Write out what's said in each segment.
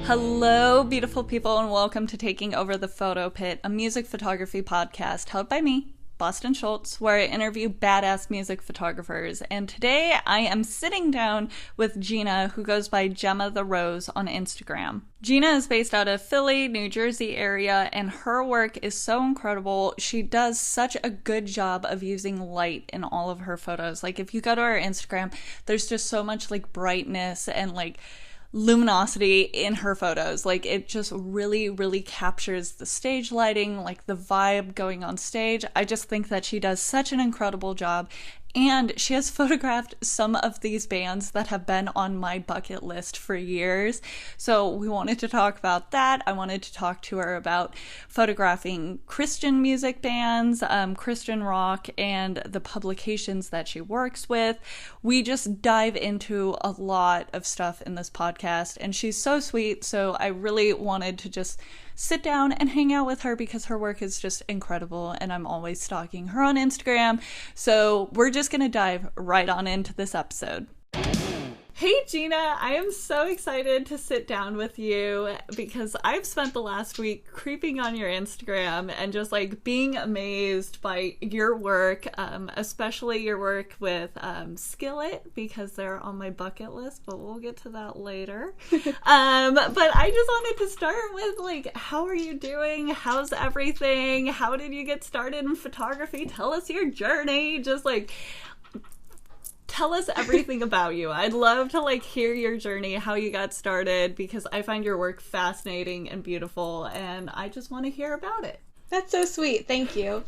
Hello, beautiful people, and welcome to Taking Over the Photo Pit, a music photography podcast held by me, Boston Schultz, where I interview badass music photographers. And today I am sitting down with Gina, who goes by GemmaTheRose on Instagram. Gina is based out of Philly, New Jersey area, and her work is so incredible. She does such a good job of using light in all of her photos. Like, if you go to her Instagram, there's just so much like brightness and like luminosity in her photos. Like, it just really captures the stage lighting, like the vibe going on stage. I just think that she does such an incredible job, and she has photographed some of these bands that have been on my bucket list for years. So we wanted to talk about that. I wanted to talk to her about photographing Christian music bands, Christian rock, and the publications that she works with. We just dive into a lot of stuff in this podcast, and she's so sweet. So I really wanted to just sit down and hang out with her because her work is just incredible, and I'm always stalking her on Instagram. So we're just gonna dive right on into this episode. Hey Gina, I am so excited to sit down with you because I've spent the last week creeping on your Instagram and just like being amazed by your work, especially your work with Skillet, because they're on my bucket list, but we'll get to that later. But I just wanted to start with like, how are you doing? How's everything? How did you get started in photography? Tell us your journey. Just like, tell us everything about you. I'd love to like hear your journey, how you got started, because I find your work fascinating and beautiful, and I just want to hear about it. That's so sweet. Thank you.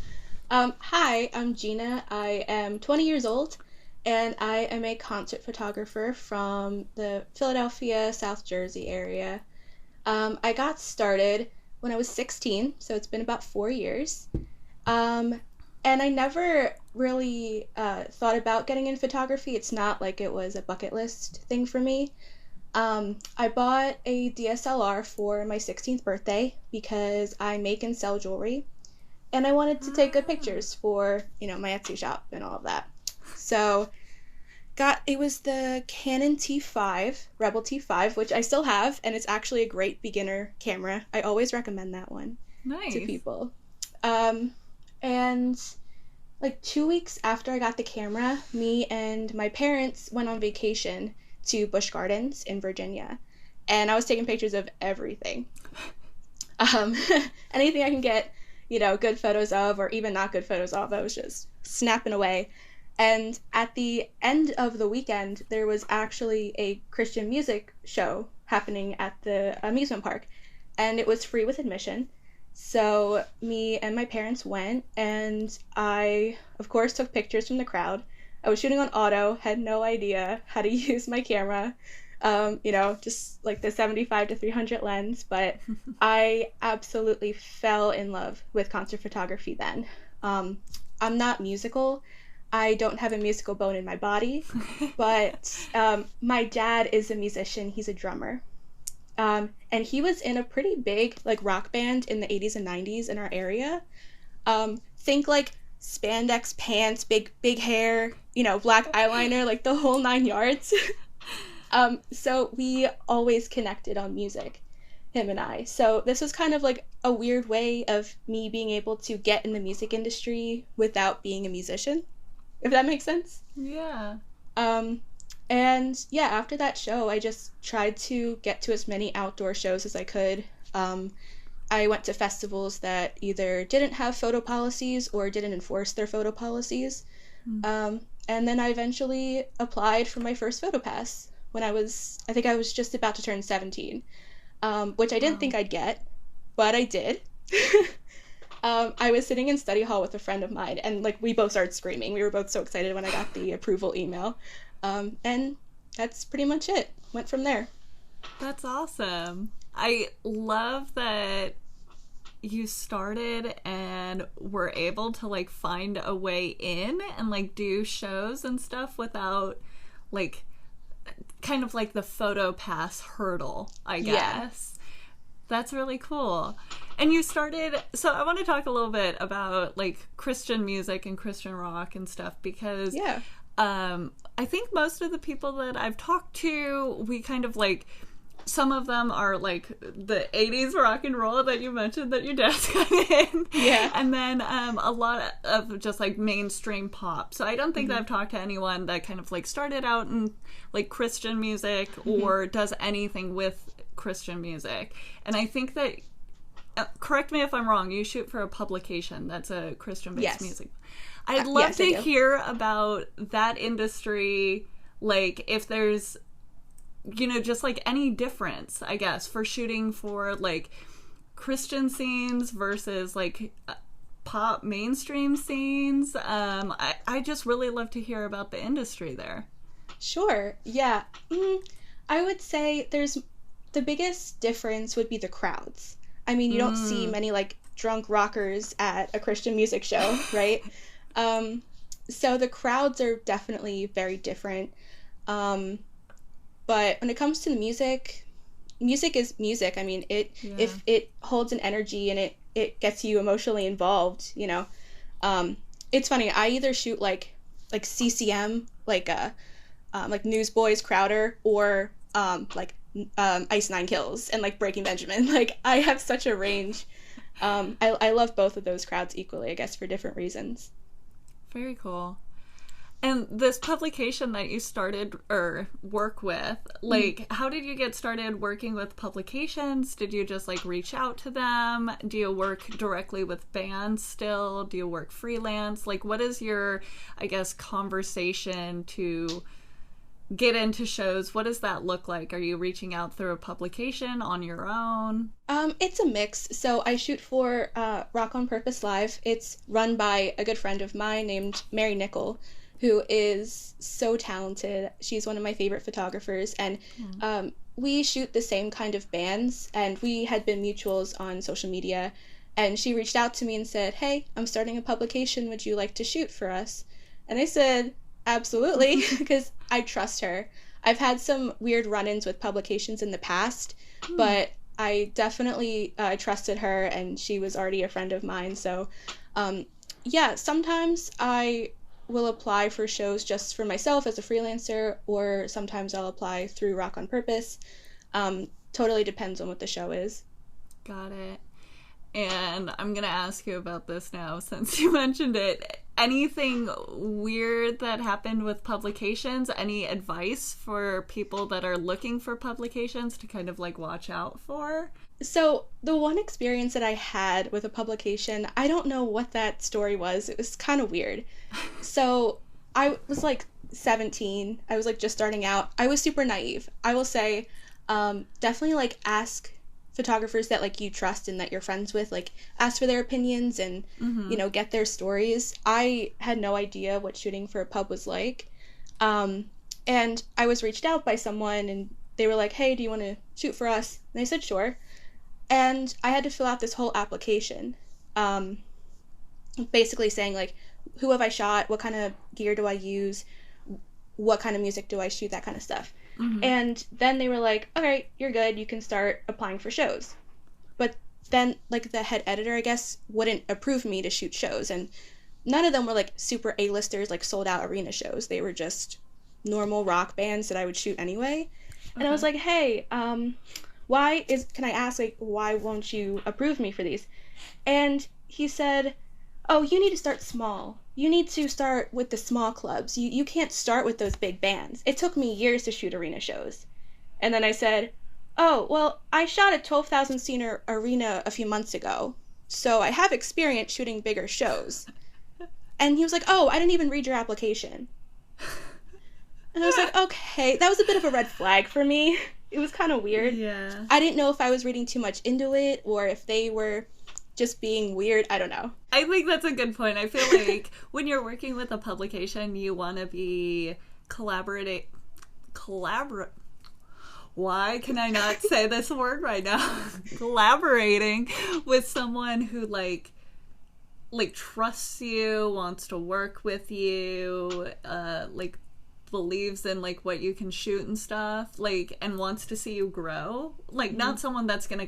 Hi, I'm Gina. I am 20 years old, and I am a concert photographer from the Philadelphia, South Jersey area. I got started when I was 16, so it's been about 4 years. And I never really thought about getting into photography. It's not like it was a bucket list thing for me. I bought a DSLR for my 16th birthday because I make and sell jewelry, and I wanted to take good pictures for, my Etsy shop and all of that. So it was the Canon T5, Rebel T5, which I still have, and it's actually a great beginner camera. I always recommend that one to people. And like 2 weeks after I got the camera, me and my parents went on vacation to Busch Gardens in Virginia, and I was taking pictures of everything. Anything I can get, good photos of, or even not good photos of, I was just snapping away. And at the end of the weekend, there was actually a Christian music show happening at the amusement park, and it was free with admission. So me and my parents went, and I, of course, took pictures from the crowd. I was shooting on auto, had no idea how to use my camera, just like the 75-300 lens, but I absolutely fell in love with concert photography then. I'm not musical. I don't have a musical bone in my body, but my dad is a musician. He's a drummer. And he was in a pretty big like rock band in the 80s and 90s in our area. Think like spandex pants, big hair, black eyeliner, like the whole 9 yards. So we always connected on music, him and I. So this was kind of like a weird way of me being able to get in the music industry without being a musician, if that makes sense. Yeah. And yeah, after that show, I just tried to get to as many outdoor shows as I could. I went to festivals that either didn't have photo policies or didn't enforce their photo policies. And then I eventually applied for my first photo pass when I think I was just about to turn 17, which I didn't think I'd get, but I did. I was sitting in study hall with a friend of mine, and like we both started screaming. We were both so excited when I got the approval email. And that's pretty much it. Went from there. That's awesome. I love that you started and were able to like find a way in and like do shows and stuff without like kind of like the photo pass hurdle, I guess. Yeah. That's really cool. And you started, so I want to talk a little bit about like Christian music and Christian rock and stuff, because I think most of the people that I've talked to, we kind of like some of them are like the 80s rock and roll that you mentioned that your dad's kind of in. Yeah. And then a lot of just like mainstream pop. So I don't think that I've talked to anyone that kind of like started out in like Christian music or does anything with Christian music. And I think that, correct me if I'm wrong, you shoot for a publication that's a Christian-based music. I'd love to hear about that industry, like if there's, you know, just like any difference, I guess, for shooting for like Christian scenes versus like pop mainstream scenes. I just really love to hear about the industry there. Sure. Yeah. I would say the biggest difference would be the crowds. I mean, you don't see many like drunk rockers at a Christian music show, right? So the crowds are definitely very different. But when it comes to the music is music. I mean, if it holds an energy and it gets you emotionally involved, you know. It's funny. I either shoot like CCM, like Newsboys, Crowder, or like Ice Nine Kills and like Breaking Benjamin. Like I have such a range. I love both of those crowds equally, I guess, for different reasons. Very cool. And this publication that you started or work with, like, how did you get started working with publications? Did you just like reach out to them? Do you work directly with bands still? Do you work freelance? Like, what is your, I guess, conversation to get into shows? What does that look like? Are you reaching out through a publication on your own? It's a mix. So I shoot for Rock on Purpose Live. It's run by a good friend of mine named Mary Nickel, who is so talented. She's one of my favorite photographers, and we shoot the same kind of bands, and we had been mutuals on social media, and she reached out to me and said, "Hey, I'm starting a publication. Would you like to shoot for us?" And I said, absolutely, because I trust her. I've had some weird run-ins with publications in the past, but I definitely trusted her, and she was already a friend of mine. So, yeah, sometimes I will apply for shows just for myself as a freelancer, or sometimes I'll apply through Rock on Purpose. Totally depends on what the show is. Got it. And I'm going to ask you about this now since you mentioned it. Anything weird that happened with publications? Any advice for people that are looking for publications to kind of like watch out for? So the one experience that I had with a publication, I don't know what that story was. It was kind of weird. So I was like 17. I was like just starting out. I was super naive. I will say, definitely like ask photographers that like you trust and that you're friends with, like ask for their opinions and you know, get their stories. I had no idea what shooting for a pub was like, and I was reached out by someone and they were like, "Hey, do you want to shoot for us?" And I said sure, and I had to fill out this whole application, basically saying like, who have I shot, what kind of gear do I use, what kind of music do I shoot, that kind of stuff. And then they were like, "Okay, you're good, you can start applying for shows." But then like the head editor, I guess, wouldn't approve me to shoot shows, and none of them were like super A-listers, like sold out arena shows. They were just normal rock bands that I would shoot anyway. And I was like, "Hey, can I ask, like, why won't you approve me for these?" And he said, "Oh, you need to start small. You need to start with the small clubs. You can't start with those big bands. It took me years to shoot arena shows." And then I said, "Oh, well, I shot a 12,000 seat arena a few months ago, so I have experience shooting bigger shows." And he was like, "Oh, I didn't even read your application." And I was like, okay, that was a bit of a red flag for me. It was kind of weird. Yeah. I didn't know if I was reading too much into it or if they were just being weird. I don't know. I think that's a good point. I feel like when you're working with a publication, you want to be why can I not say this word right now? Collaborating with someone who like trusts you, wants to work with you, like believes in like what you can shoot and stuff, like, and wants to see you grow. Like not someone that's gonna,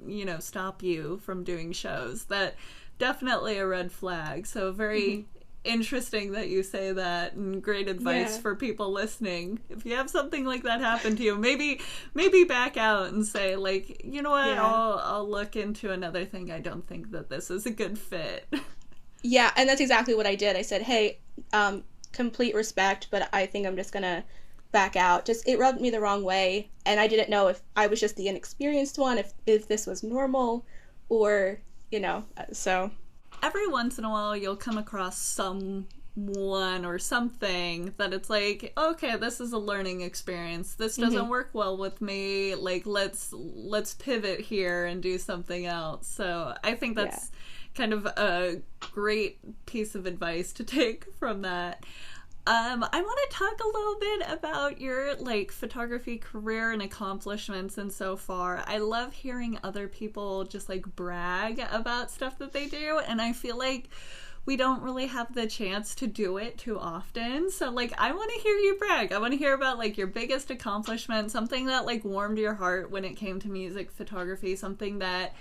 you know, stop you from doing shows. That definitely a red flag. So very interesting that you say that, and great advice for people listening. If you have something like that happen to you, maybe back out and say, like, you know what, I'll look into another thing. I don't think that this is a good fit. Yeah, and that's exactly what I did. I said, hey, complete respect, but I think I'm just gonna back out. Just, it rubbed me the wrong way, and I didn't know if I was just the inexperienced one, if this was normal, or, so. Every once in a while, you'll come across someone or something that it's like, okay, this is a learning experience. This doesn't work well with me. Like, let's pivot here and do something else. So I think that's kind of a great piece of advice to take from that. I want to talk a little bit about your, like, photography career and accomplishments and so far. I love hearing other people just, like, brag about stuff that they do, and I feel like we don't really have the chance to do it too often. So, like, I want to hear you brag. I want to hear about, like, your biggest accomplishment, something that, like, warmed your heart when it came to music photography, something that,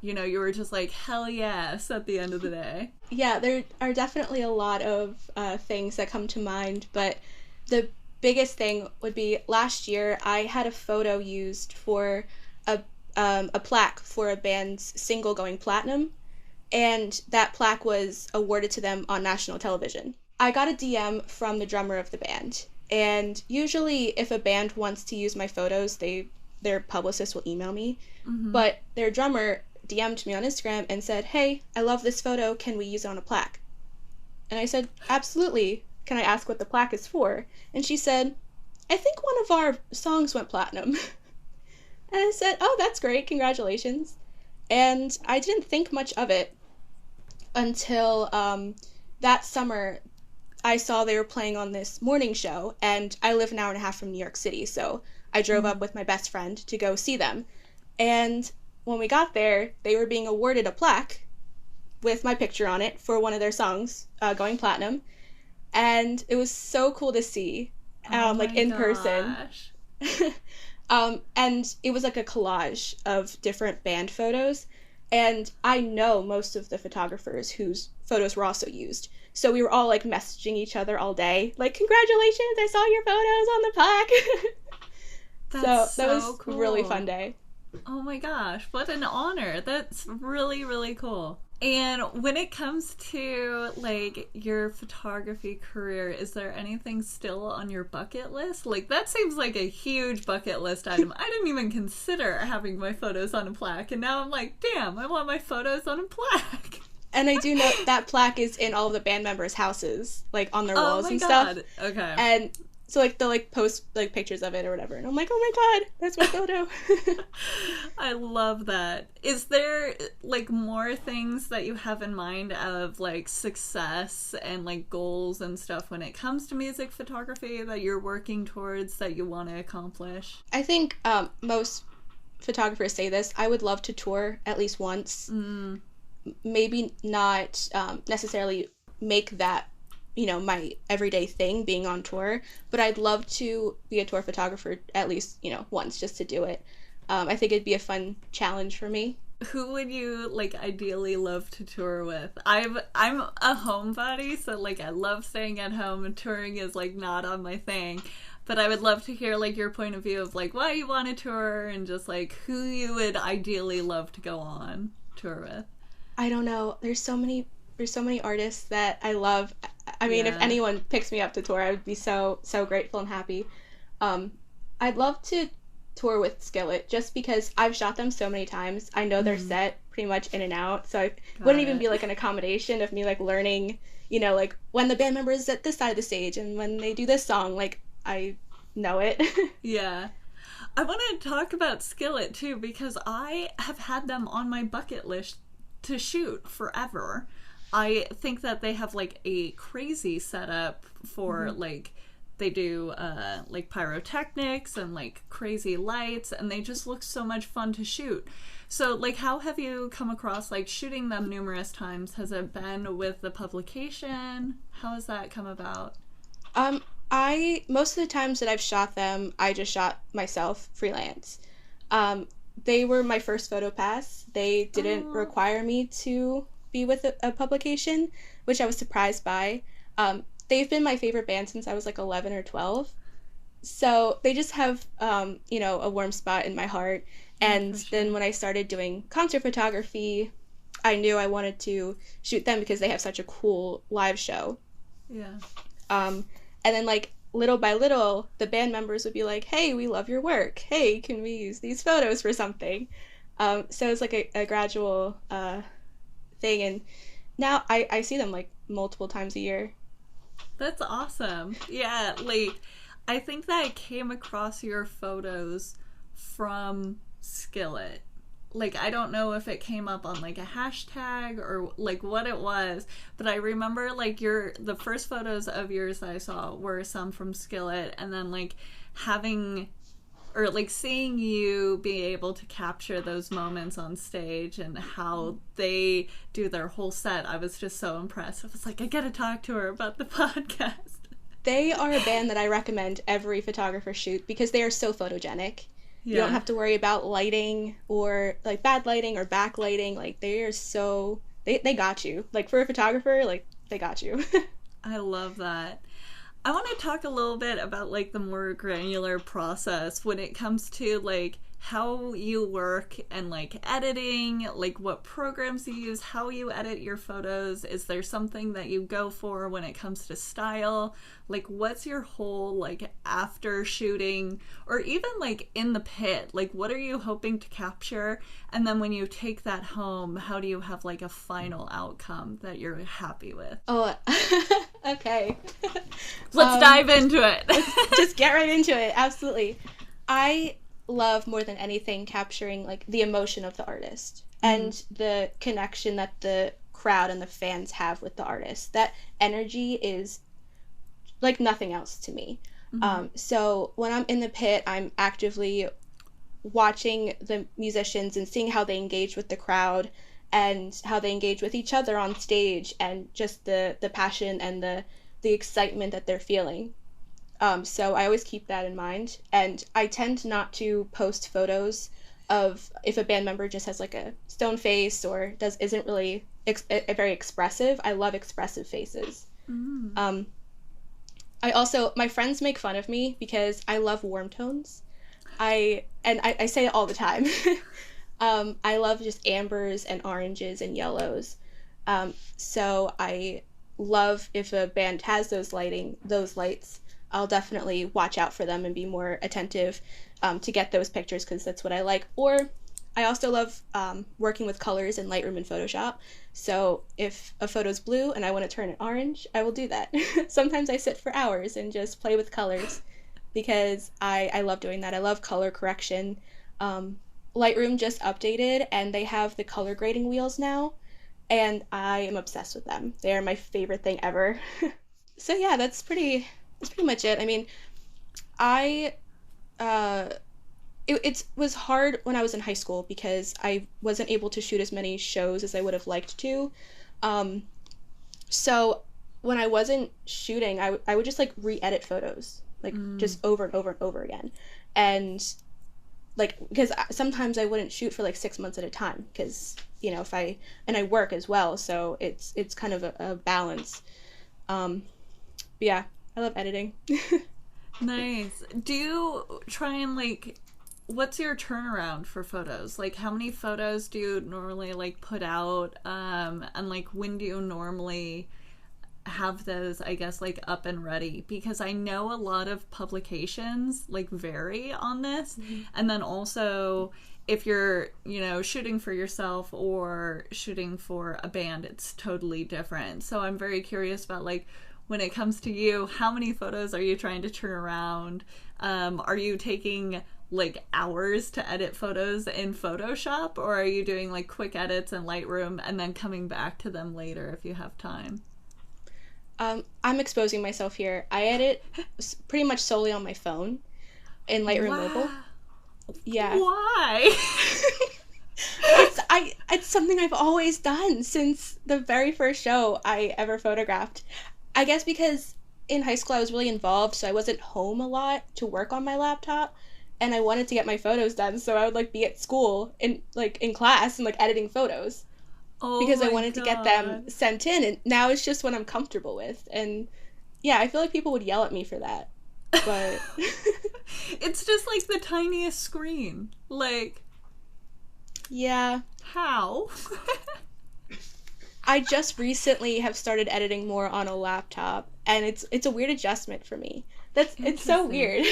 you know, you were just like, hell yes, at the end of the day. Yeah, there are definitely a lot of things that come to mind, but the biggest thing would be last year I had a photo used for a plaque for a band's single going platinum, and that plaque was awarded to them on national television. I got a DM from the drummer of the band, and usually if a band wants to use my photos, their publicist will email me, but their drummer DM'd me on Instagram and said, hey, I love this photo, can we use it on a plaque? And I said, absolutely, can I ask what the plaque is for? And she said, I think one of our songs went platinum. And I said, oh, that's great, congratulations. And I didn't think much of it until that summer I saw they were playing on this morning show, and I live an hour and a half from New York City, so I drove up with my best friend to go see them. And when we got there, they were being awarded a plaque with my picture on it for one of their songs going platinum, and it was so cool to see, like, in person. And it was like a collage of different band photos, and I know most of the photographers whose photos were also used, so we were all, like, messaging each other all day, like, congratulations, I saw your photos on the plaque. So that was cool. A really fun day. Oh my gosh, what an honor. That's really, really cool. And when it comes to, like, your photography career, is there anything still on your bucket list? Like, that seems like a huge bucket list item. I didn't even consider having my photos on a plaque, and now I'm like, damn, I want my photos on a plaque. And I do know that plaque is in all of the band members' houses, like, on their walls and stuff. Okay. And so, like, they'll, like, post, like, pictures of it or whatever. And I'm like, oh my god, that's my photo. I love that. Is there, like, more things that you have in mind of, like, success and, like, goals and stuff when it comes to music photography that you're working towards, that you want to accomplish? I think most photographers say this. I would love to tour at least once. Maybe not necessarily make that, you know, my everyday thing, being on tour, but I'd love to be a tour photographer at least, you know, once, just to do it. I think it'd be a fun challenge for me. Who would you, like, ideally love to tour with? I'm a homebody, so, like, I love staying at home, and touring is, like, not on my thing. But I would love to hear, like, your point of view of, like, why you want to tour, and just, like, who you would ideally love to go on tour with. I don't know. There's so many artists that I love. I mean, if anyone picks me up to tour, I would be so grateful and happy. I'd love to tour with Skillet, just because I've shot them so many times. I know their set pretty much in and out, so it wouldn't even be, like, an accommodation of me, like, learning, you know, like, when the band member is at this side of the stage and when they do this song, like, I know it. Yeah. I want to talk about Skillet, too, because I have had them on my bucket list to shoot forever. I think that they have, like, a crazy setup for, like, they do, like, pyrotechnics and, like, crazy lights, and they just look so much fun to shoot. So, like, how have you come across, like, shooting them numerous times? Has it been with the publication? How has that come about? Most of the times that I've shot them, I just shot myself freelance. They were my first photo pass. They didn't require me to be with a publication, which I was surprised by. They've been my favorite band since I was like 11 or 12. So they just have, a warm spot in my heart. And For sure. then when I started doing concert photography, I knew I wanted to shoot them because they have such a cool live show. Yeah. And then, like, little by little, the band members would be like, hey, we love your work. Hey, can we use these photos for something? So it's like a gradual thing. And now I see them like multiple times a year. That's awesome. Yeah, like I think that I came across your photos from Skillet. Like I don't know if it came up on like a hashtag or like what it was, but I remember like the first photos of yours that I saw were some from Skillet, and then like having or like seeing you be able to capture those moments on stage and how they do their whole set. I was just so impressed. I was like, I gotta talk to her about the podcast. They are a band that I recommend every photographer shoot because they are so photogenic. You don't have to worry about lighting or like bad lighting or backlighting. Like they are so they got you. Like for a photographer, like they got you. I love that. I want to talk a little bit about like the more granular process when it comes to like how you work and like editing, like what programs you use, how you edit your photos. Is there something that you go for when it comes to style? Like what's your whole like after shooting or even like in the pit? Like what are you hoping to capture? And then when you take that home, how do you have like a final outcome that you're happy with? Oh, okay. Let's dive into it. Just get right into it. Absolutely. I love more than anything capturing like the emotion of the artist and the connection that the crowd and the fans have with the artist. That energy is like nothing else to me. So when I'm in the pit, I'm actively watching the musicians and seeing how they engage with the crowd and how they engage with each other on stage and just the passion and the excitement that they're feeling. So I always keep that in mind, and I tend not to post photos of if a band member just has like a stone face or isn't really very expressive. I love expressive faces. I also, my friends make fun of me because I love warm tones. I say it all the time. I love just ambers and oranges and yellows. So I love if a band has those lights. I'll definitely watch out for them and be more attentive to get those pictures because that's what I like. Or I also love working with colors in Lightroom and Photoshop. So if a photo's blue and I want to turn it orange, I will do that. Sometimes I sit for hours and just play with colors because I love doing that. I love color correction. Lightroom just updated and they have the color grading wheels now, and I am obsessed with them. They are my favorite thing ever. So yeah, that's pretty much it. I mean, it was hard when I was in high school because I wasn't able to shoot as many shows as I would have liked to. So when I wasn't shooting, I would just like re-edit photos, like just over and over and over again. And like, because sometimes I wouldn't shoot for like 6 months at a time because, if I work as well. So it's kind of a balance. But yeah, I love editing. Nice. Do you try and like, what's your turnaround for photos? Like how many photos do you normally like put out? And like when do you normally have those, I guess, like up and ready? Because I know a lot of publications like vary on this. And then also if you're, shooting for yourself or shooting for a band, it's totally different. So I'm very curious about like, when it comes to you, how many photos are you trying to turn around? Are you taking like hours to edit photos in Photoshop, or are you doing like quick edits in Lightroom and then coming back to them later if you have time? I'm exposing myself here. I edit pretty much solely on my phone in Lightroom Mobile. Yeah. Why? It's something I've always done since the very first show I ever photographed. I guess because in high school I was really involved, so I wasn't home a lot to work on my laptop, and I wanted to get my photos done, so I would like be at school in class and like editing photos. Oh because I my wanted to get them God. sent in, and now it's just what I'm comfortable with. And yeah, I feel like people would yell at me for that. But It's just like the tiniest screen. Like, yeah, how? I just recently have started editing more on a laptop, and it's a weird adjustment for me. It's so Interesting. weird.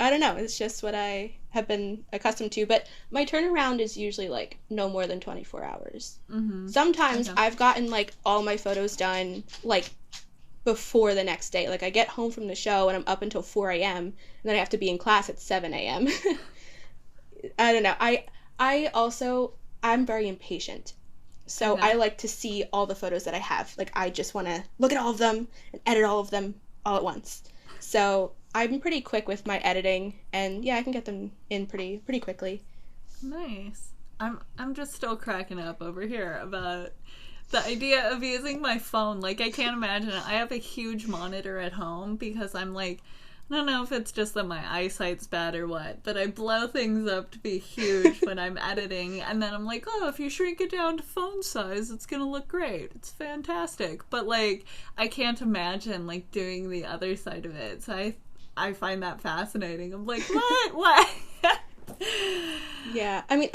I don't know. It's just what I have been accustomed to. But my turnaround is usually like no more than 24 hours. Mm-hmm. Sometimes Okay. I've gotten like all my photos done like before the next day. Like I get home from the show and I'm up until 4 a.m. and then I have to be in class at 7 a.m. I don't know. I also I'm very impatient. So Okay. I like to see all the photos that I have. Like I just want to look at all of them and edit all of them all at once. So I'm pretty quick with my editing, and yeah, I can get them in pretty quickly. Nice. I'm just still cracking up over here about the idea of using my phone. Like, I can't imagine it. I have a huge monitor at home because I'm like, I don't know if it's just that my eyesight's bad or what, but I blow things up to be huge when I'm editing, and then I'm like, oh, if you shrink it down to phone size, it's gonna look great. It's fantastic. But like, I can't imagine like doing the other side of it. So I find that fascinating. I'm like, what? What? Yeah, I mean,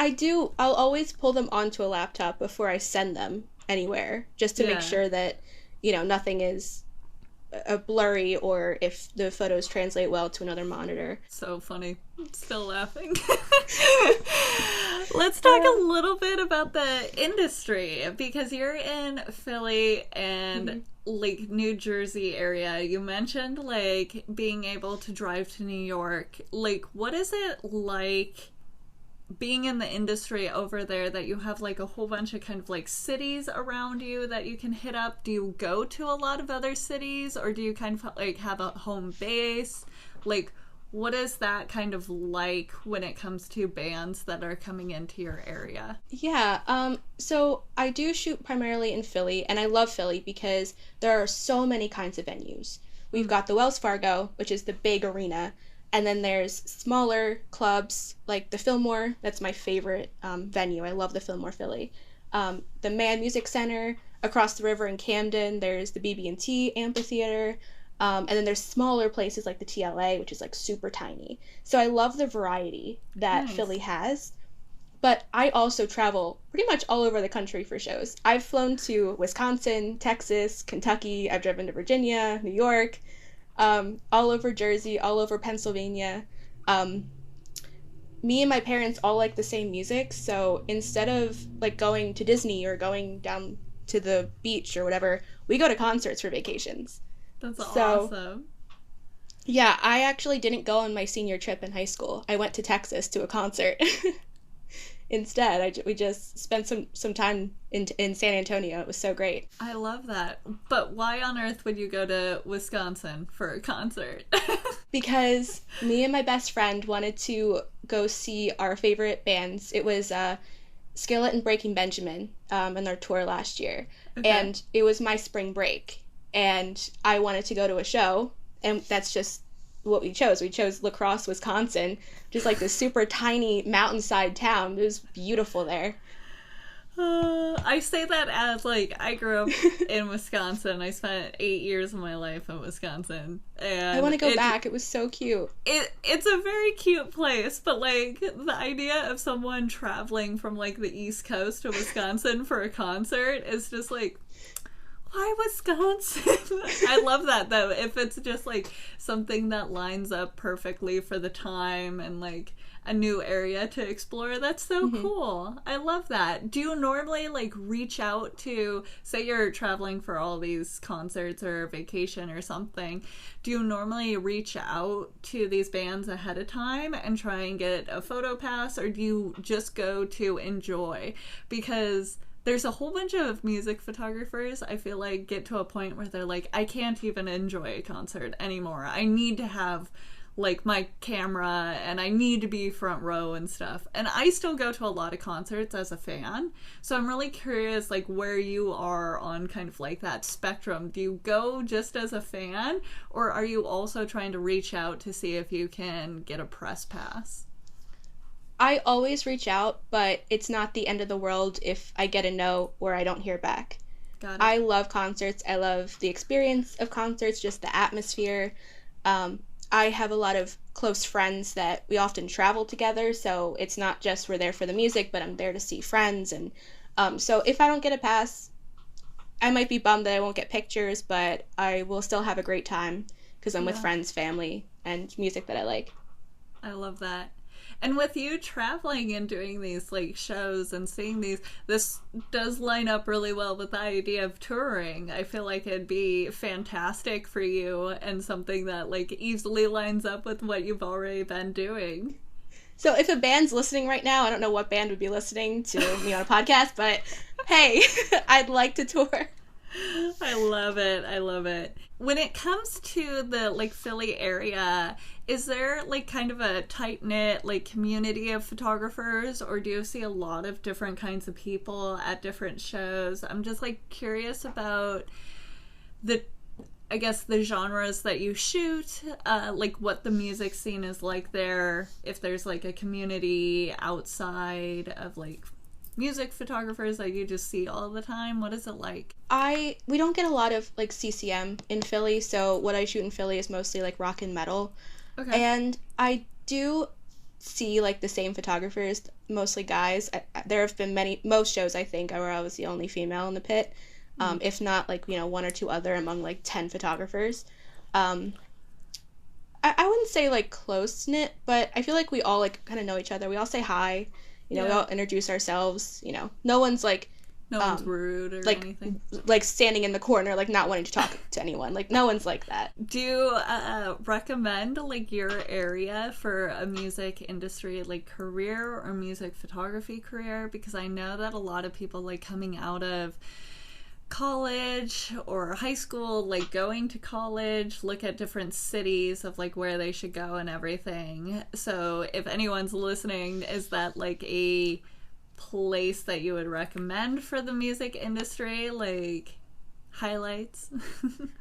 I'll always pull them onto a laptop before I send them anywhere, just to make Yeah. sure that, nothing is blurry or if the photos translate well to another monitor. So funny. I'm still laughing. Let's talk Uh, a little bit about the industry because you're in Philly and mhm. like New Jersey area. You mentioned like being able to drive to New York. Like, what is it like being in the industry over there that you have like a whole bunch of kind of like cities around you that you can hit up? Do you go to a lot of other cities or do you kind of like have a home base? Like, what is that kind of like when it comes to bands that are coming into your area? Yeah, so I do shoot primarily in Philly, and I love Philly because there are so many kinds of venues. We've Mm. got the Wells Fargo, which is the big arena, and then there's smaller clubs like the Fillmore. That's my favorite venue. I love the Fillmore Philly. The Mann Music Center across the river in Camden. There's the BB&T Amphitheater. And then there's smaller places like the TLA, which is like super tiny. So I love the variety that Philly Nice. has, but I also travel pretty much all over the country for shows. I've flown to Wisconsin, Texas, Kentucky. I've driven to Virginia, New York, all over Jersey, all over Pennsylvania. Um, Me and my parents all like the same music, so instead of like going to Disney or going down to the beach or whatever, we go to concerts for vacations. That's So awesome. yeah, I actually didn't go on my senior trip in high school. I went to Texas to a concert. Instead, we just spent some time in San Antonio. It was so great. I love that. But why on earth would you go to Wisconsin for a concert? Because me and my best friend wanted to go see our favorite bands. It was Skillet and Breaking Benjamin and their tour last year. Okay. And it was my spring break. And I wanted to go to a show. And that's just what we chose. We chose La Crosse, Wisconsin, just like this super tiny mountainside town. It was beautiful there. I say that as like I grew up in Wisconsin. I spent 8 years of my life in Wisconsin, I want and to go back. It was so cute. it's a very cute place. But like the idea of someone traveling from like the East Coast to Wisconsin for a concert is just like, why Wisconsin? I love that though. If it's just like something that lines up perfectly for the time and like a new area to explore, that's so Hmm. cool. I love that. Do you normally like reach out to, say you're traveling for all these concerts or vacation or something, do you normally reach out to these bands ahead of time and try and get a photo pass, or do you just go to enjoy? Because there's a whole bunch of music photographers I feel like get to a point where they're like, I can't even enjoy a concert anymore. I need to have like my camera and I need to be front row and stuff. And I still go to a lot of concerts as a fan. So I'm really curious like where you are on kind of like that spectrum. Do you go just as a fan or are you also trying to reach out to see if you can get a press pass? I always reach out, but it's not the end of the world if I get a no or I don't hear back. Got it. I love concerts. I love the experience of concerts, just the atmosphere. Um, I have a lot of close friends that we often travel together, so it's not just we're there for the music, but I'm there to see friends. And so if I don't get a pass, I might be bummed that I won't get pictures, but I will still have a great time because I'm with Yeah. friends, family, and music that I like. I love that. And with you traveling and doing these like shows and seeing these, this does line up really well with the idea of touring. I feel like it'd be fantastic for you and something that like easily lines up with what you've already been doing. So if a band's listening right now, I don't know what band would be listening to me on a podcast, but hey, I'd like to tour. I love it. I love it. When it comes to the like Philly area, is there like kind of a tight knit like community of photographers, or do you see a lot of different kinds of people at different shows? I'm just like curious about the, I guess, the genres that you shoot, like what the music scene is like there, if there's like a community outside of like music photographers that you just see all the time. What is it like? We don't get a lot of like CCM in Philly, so what I shoot in Philly is mostly like rock and metal. Okay. And I do see like the same photographers, mostly guys. There have been most shows I think where I was the only female in the pit, if not like one or two other among like 10 photographers. Um, I wouldn't say like close knit, but I feel like we all like kind of know each other. We all say hi, we Yeah. all introduce ourselves. No one's like No one's rude or like anything. like standing in the corner like not wanting to talk to anyone. Like no one's like that. Do you recommend like your area for a music industry like career or music photography career? Because I know that a lot of people like coming out of college or high school, like going to college, look at different cities of like where they should go and everything. So if anyone's listening, is that like a place that you would recommend for the music industry, like highlights?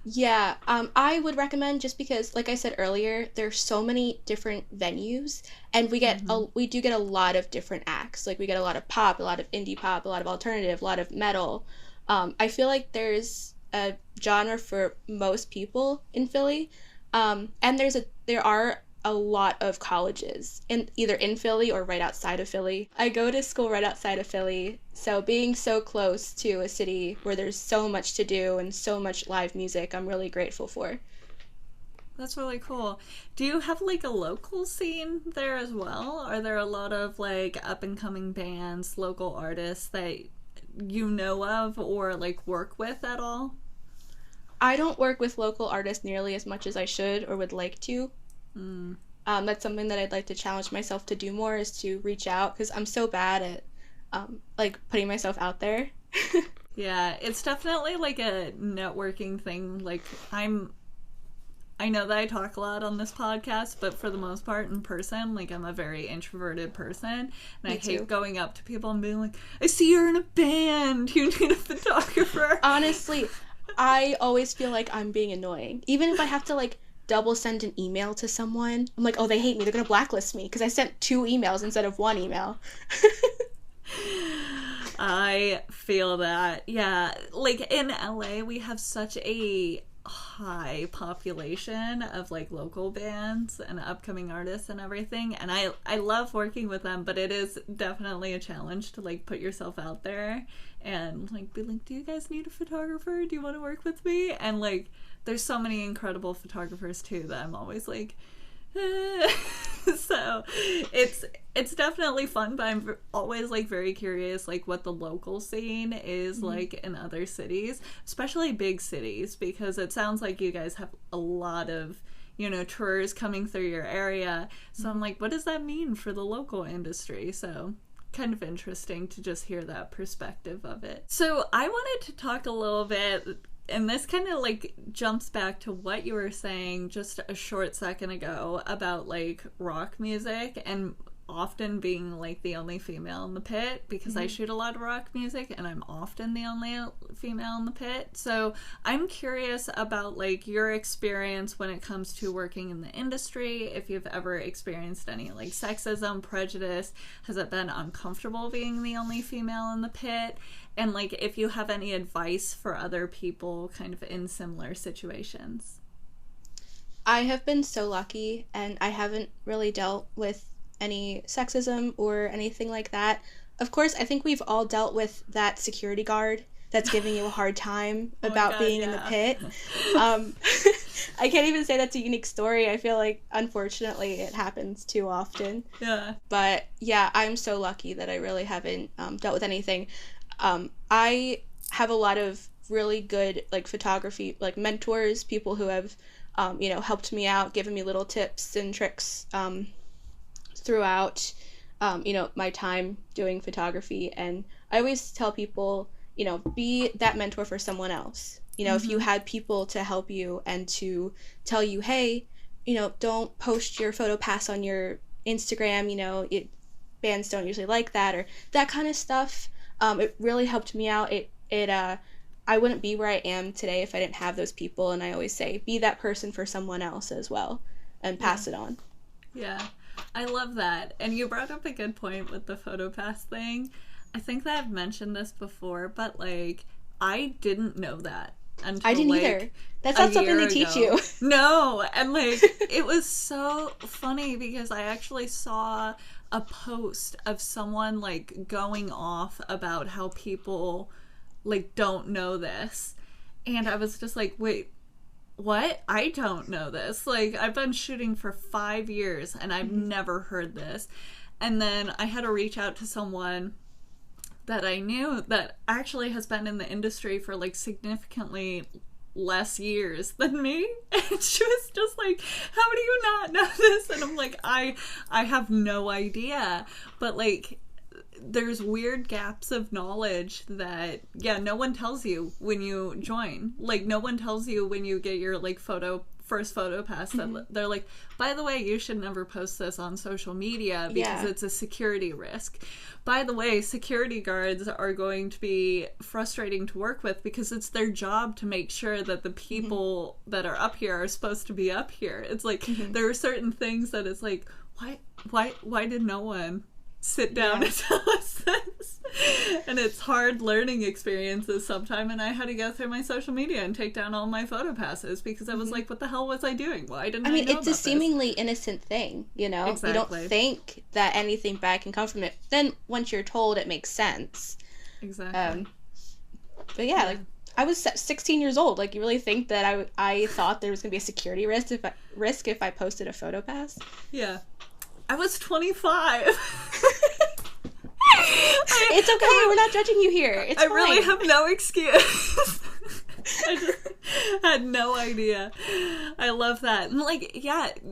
Yeah, I would recommend just because, like I said earlier, there's so many different venues, and we do get a lot of different acts. Like we get a lot of pop, a lot of indie pop, a lot of alternative, a lot of metal. I feel like there's a genre for most people in Philly, and there are a lot of colleges either in Philly or right outside of Philly. I go to school right outside of Philly, so being so close to a city where there's so much to do and so much live music, I'm really grateful for. That's really cool. Do you have like a local scene there as well? Are there a lot of like up and coming bands, local artists that you know of or like work with at all? I don't work with local artists nearly as much as I should or would like to. That's something that I'd like to challenge myself to do more, is to reach out, because I'm so bad at like putting myself out there. Yeah, it's definitely like a networking thing. Like I know that I talk a lot on this podcast, but for the most part in person, like I'm a very introverted person, and Me I too. hate going up to people and being like, "I see you're in a band. You need a photographer." Honestly, I always feel like I'm being annoying. Even if I have to like double send an email to someone, I'm like, oh, they hate me. They're gonna blacklist me because I sent 2 emails instead of 1 email. I feel that. Yeah, like in LA, we have such a high population of like local bands and upcoming artists and everything, and I love working with them, but it is definitely a challenge to like put yourself out there and like be like, do you guys need a photographer? Do you want to work with me? And like there's so many incredible photographers too that I'm always like so it's definitely fun, but I'm always like very curious like what the local scene is like in other cities, especially big cities, because it sounds like you guys have a lot of tours coming through your area. So I'm like, what does that mean for the local industry? So kind of interesting to just hear that perspective of it. So I wanted to talk a little bit, and this kind of like jumps back to what you were saying just a short second ago about like rock music, and often being like the only female in the pit because I shoot a lot of rock music and I'm often the only female in the pit. So I'm curious about like your experience when it comes to working in the industry, if you've ever experienced any like sexism, prejudice. Has it been uncomfortable being the only female in the pit? And like if you have any advice for other people kind of in similar situations. I have been so lucky, and I haven't really dealt with any sexism or anything like that. Of course, I think we've all dealt with that security guard that's giving you a hard time about being in the pit. I can't even say that's a unique story. I feel like, unfortunately, it happens too often. Yeah. But, yeah, I'm so lucky that I really haven't dealt with anything. I have a lot of really good, like, photography, like, mentors, people who have helped me out, given me little tips and tricks throughout, my time doing photography. And I always tell people, be that mentor for someone else. If you had people to help you and to tell you, hey, don't post your photo pass on your Instagram, bands don't usually like that, or that kind of stuff. It really helped me out. I wouldn't be where I am today if I didn't have those people, and I always say, be that person for someone else as well, and pass it on. Yeah, I love that. And you brought up a good point with the PhotoPass thing. I think that I've mentioned this before, but, like, I didn't know that until, I didn't either. That's not something they teach you. No, and, like, it was so funny because I actually saw a post of someone, like, going off about how people like don't know this, and I was just like, wait, what? I don't know this. Like, I've been shooting for 5 years and I've never heard this. And then I had to reach out to someone that I knew that actually has been in the industry for like significantly less years than me, and she was just like, how do you not know this? And I'm like, I have no idea. But like, there's weird gaps of knowledge that, no one tells you when you join. Like, no one tells you when you get your, like, first photo pass that they're like, by the way, you should never post this on social media because it's a security risk. By the way, security guards are going to be frustrating to work with because it's their job to make sure that the people that are up here are supposed to be up here. It's like, there are certain things that it's like, why did no one sit down and tell us this? And it's hard learning experiences sometimes, and I had to go through my social media and take down all my photo passes because I was like, what the hell was I doing? Why didn't I know it's a seemingly innocent thing, Exactly. You don't think that anything bad can come from it. Then once you're told, it makes sense. Exactly. But like, I was 16 years old. Like, you really think that I thought there was gonna be a security risk if I posted a photo pass? Yeah. I was 25. It's okay. We're not judging you here. It's fine. Really have no excuse. I just had no idea. I love that. And like,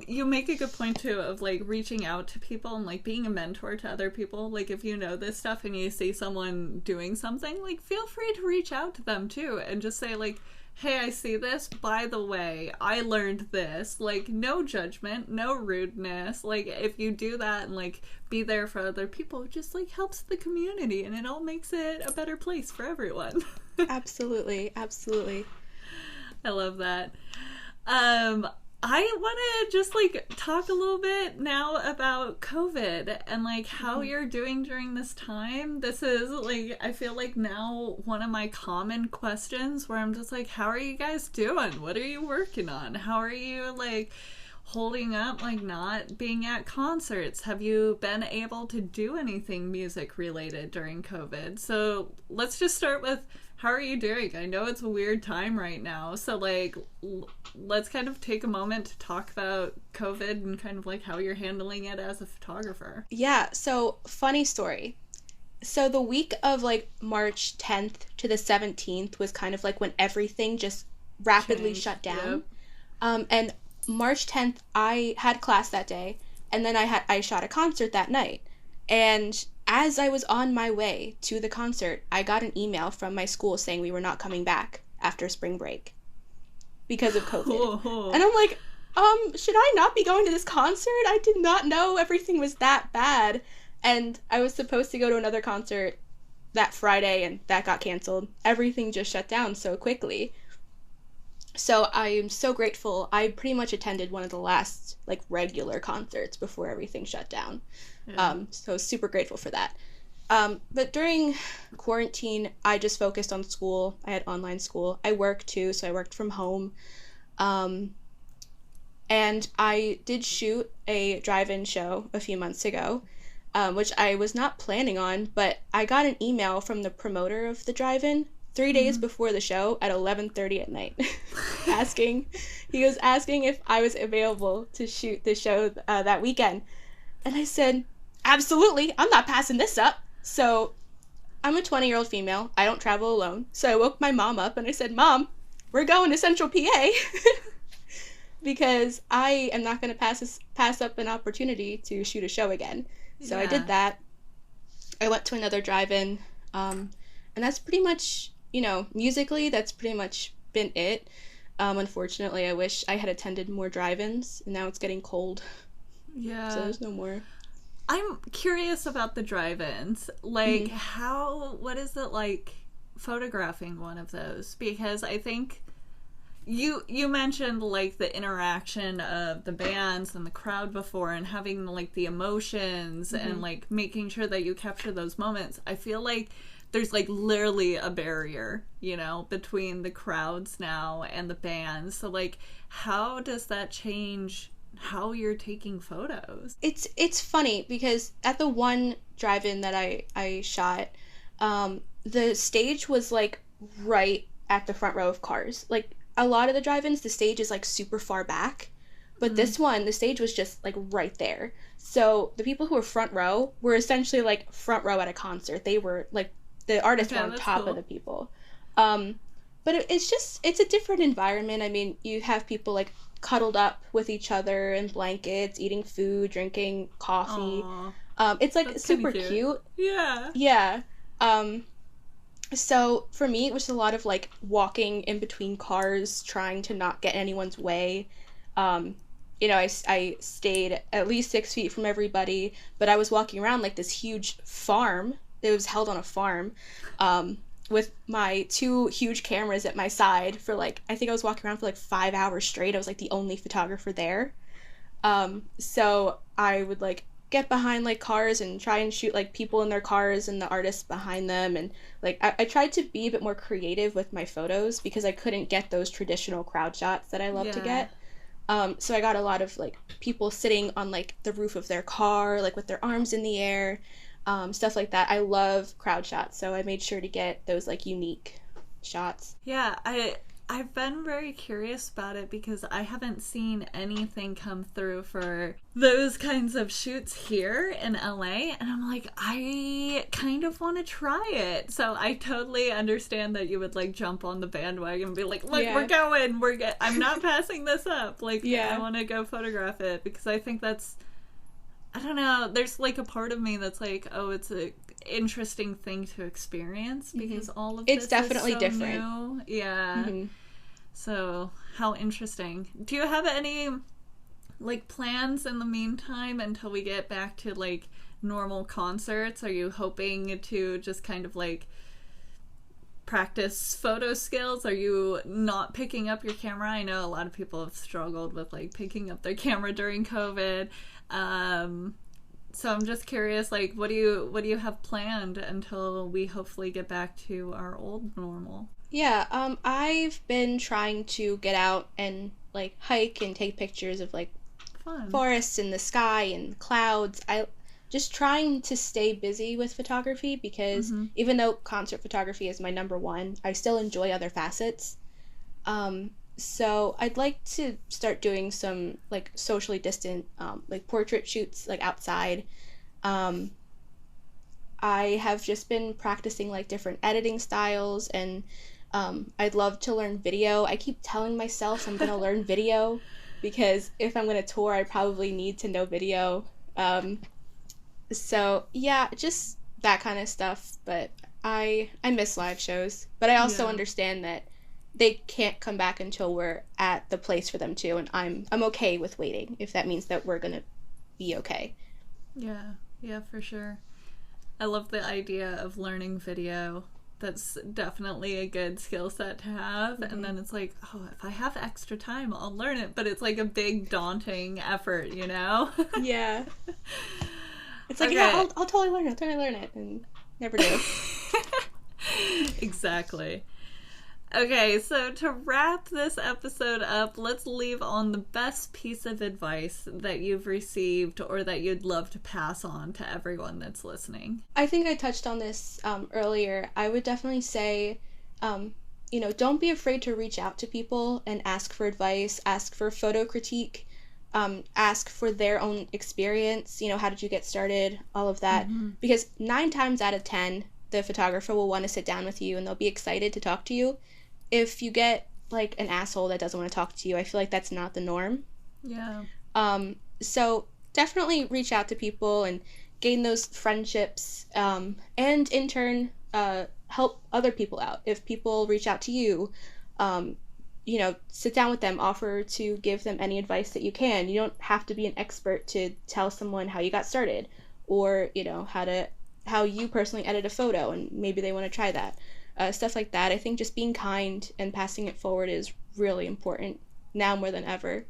you make a good point too of like reaching out to people and like being a mentor to other people. Like, if you know this stuff and you see someone doing something, like, feel free to reach out to them too and just say like, hey, I see this. By the way, I learned this. Like, no judgment, no rudeness. Like, if you do that and, like, be there for other people, it just, like, helps the community and it all makes it a better place for everyone. Absolutely. Absolutely. I love that. I want to just, like, talk a little bit now about COVID and, like, how you're doing during this time. This is, like, I feel like now one of my common questions where I'm just like, how are you guys doing? What are you working on? How are you, like, holding up, like, not being at concerts? Have you been able to do anything music-related during COVID? So let's just start with, how are you doing? I know it's a weird time right now, so like let's kind of take a moment to talk about COVID and kind of like how you're handling it as a photographer. Yeah, so funny story. So the week of like March 10th to the 17th was kind of like when everything just rapidly shut down. Yep. And March 10th, I had class that day, and then I shot a concert that night. And as I was on my way to the concert, I got an email from my school saying we were not coming back after spring break because of COVID. And I'm like, should I not be going to this concert? I did not know everything was that bad. And I was supposed to go to another concert that Friday, and that got canceled. Everything just shut down so quickly. So I am so grateful. I pretty much attended one of the last, like, regular concerts before everything shut down. Yeah. So super grateful for that. But during quarantine, I just focused on school. I had online school. I worked too, so I worked from home. And I did shoot a drive-in show a few months ago, which I was not planning on, but I got an email from the promoter of the drive-in 3 days before the show at 11:30 at night, he was asking if I was available to shoot the show that weekend. And I said, absolutely, I'm not passing this up. So I'm a 20-year-old female. I don't travel alone. So I woke my mom up and I said, Mom, we're going to Central PA. Because I am not going to pass up an opportunity to shoot a show again. So I did that. I went to another drive-in, and that's pretty much, musically, that's pretty much been it. Unfortunately, I wish I had attended more drive-ins, and now it's getting cold. Yeah. So there's no more. I'm curious about the drive-ins. Like, what is it like photographing one of those? Because I think you mentioned, like, the interaction of the bands and the crowd before, and having, like, the emotions and, like, making sure that you capture those moments. I feel like there's, like, literally a barrier, between the crowds now and the bands. So, like, how does that change how you're taking photos? It's funny because at the one drive-in that I shot, the stage was, like, right at the front row of cars. Like, a lot of the drive-ins, the stage is, like, super far back, but this one, the stage was just, like, right there. So the people who were front row were essentially, like, front row at a concert. They were, like, the artists were on top of the people. But it's a different environment. I mean, you have people, like, cuddled up with each other in blankets, eating food, drinking coffee. It's, like, that's super cute. Yeah. Yeah. So for me, it was a lot of, like, walking in between cars, trying to not get anyone's way. I stayed at least 6 feet from everybody, but I was walking around, like, this huge farm. It was held on a farm, with my 2 huge cameras at my side for, like, I think I was walking around for, like, 5 hours straight. I was, like, the only photographer there. So I would, like, get behind, like, cars and try and shoot, like, people in their cars and the artists behind them. And, like, I tried to be a bit more creative with my photos because I couldn't get those traditional crowd shots that I love to get. So I got a lot of, like, people sitting on, like, the roof of their car, like, with their arms in the air, stuff like that. I love crowd shots, so I made sure to get those, like, unique shots. Yeah, I've been very curious about it because I haven't seen anything come through for those kinds of shoots here in LA, and I'm like, I kind of want to try it. So I totally understand that you would, like, jump on the bandwagon and be like, look, we're going, I'm not passing this up. Like, I want to go photograph it because I think that's, I don't know, there's, like, a part of me that's like, oh, it's a interesting thing to experience because all of it's this definitely is so different. New. Yeah. So how interesting. Do you have any, like, plans in the meantime until we get back to, like, normal concerts? Are you hoping to just kind of, like, practice photo skills? Are you not picking up your camera? I know a lot of people have struggled with, like, picking up their camera during COVID. So I'm just curious, like, what do you have planned until we hopefully get back to our old normal? Yeah, I've been trying to get out and, like, hike and take pictures of, like, forests and the sky and clouds. I just trying to stay busy with photography because even though concert photography is my number one, I still enjoy other facets. So I'd like to start doing some, like, socially distant, like, portrait shoots, like, outside. I have just been practicing, like, different editing styles, and I'd love to learn video. I keep telling myself I'm gonna learn video because if I'm gonna tour, I probably need to know video. So yeah, just that kind of stuff. But I miss live shows, but I also understand that they can't come back until we're at the place for them to, and I'm okay with waiting if that means that we're gonna be okay. Yeah, for sure. I love the idea of learning video. That's definitely a good skill set to have. And then it's like, oh, if I have extra time, I'll learn it. But it's like a big, daunting effort, you know? Yeah. It's like, yeah, I'll totally learn it, and never do. Exactly. Okay, so to wrap this episode up, let's leave on the best piece of advice that you've received or that you'd love to pass on to everyone that's listening. I think I touched on this earlier. I would definitely say, don't be afraid to reach out to people and ask for advice, ask for photo critique, ask for their own experience. How did you get started? All of that. Because 9 times out of 10, the photographer will want to sit down with you and they'll be excited to talk to you. If you get like an asshole that doesn't want to talk to you, I feel like that's not the norm. Yeah. So definitely reach out to people and gain those friendships, and in turn help other people out. If people reach out to you, sit down with them, offer to give them any advice that you can. You don't have to be an expert to tell someone how you got started, or how you personally edit a photo and maybe they want to try that. Stuff like that. I think just being kind and passing it forward is really important now more than ever.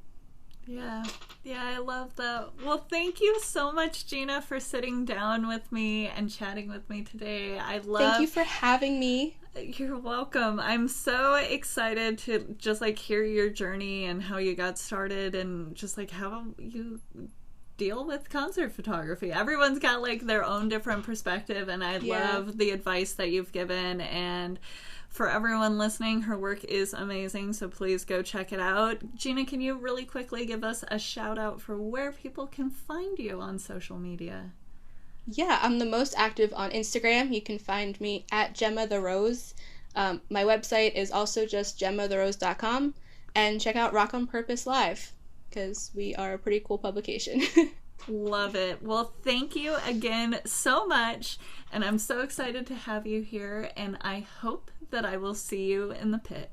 Yeah, I love that. Well, thank you so much, Gina, for sitting down with me and chatting with me today. Thank you for having me. You're welcome. I'm so excited to just like hear your journey and how you got started and just like how you deal with concert photography. Everyone's got like their own different perspective, and I love the advice that you've given. And for everyone listening, her work is amazing, so please go check it out. Gina, can you really quickly give us a shout out for where people can find you on social media? Yeah, I'm the most active on Instagram. You can find me at GemmaTheRose. My website is also just GemmaTheRose.com, and check out Rock on Purpose Live, because we are a pretty cool publication. Love it. Well, thank you again so much, and I'm so excited to have you here, and I hope that I will see you in the pit.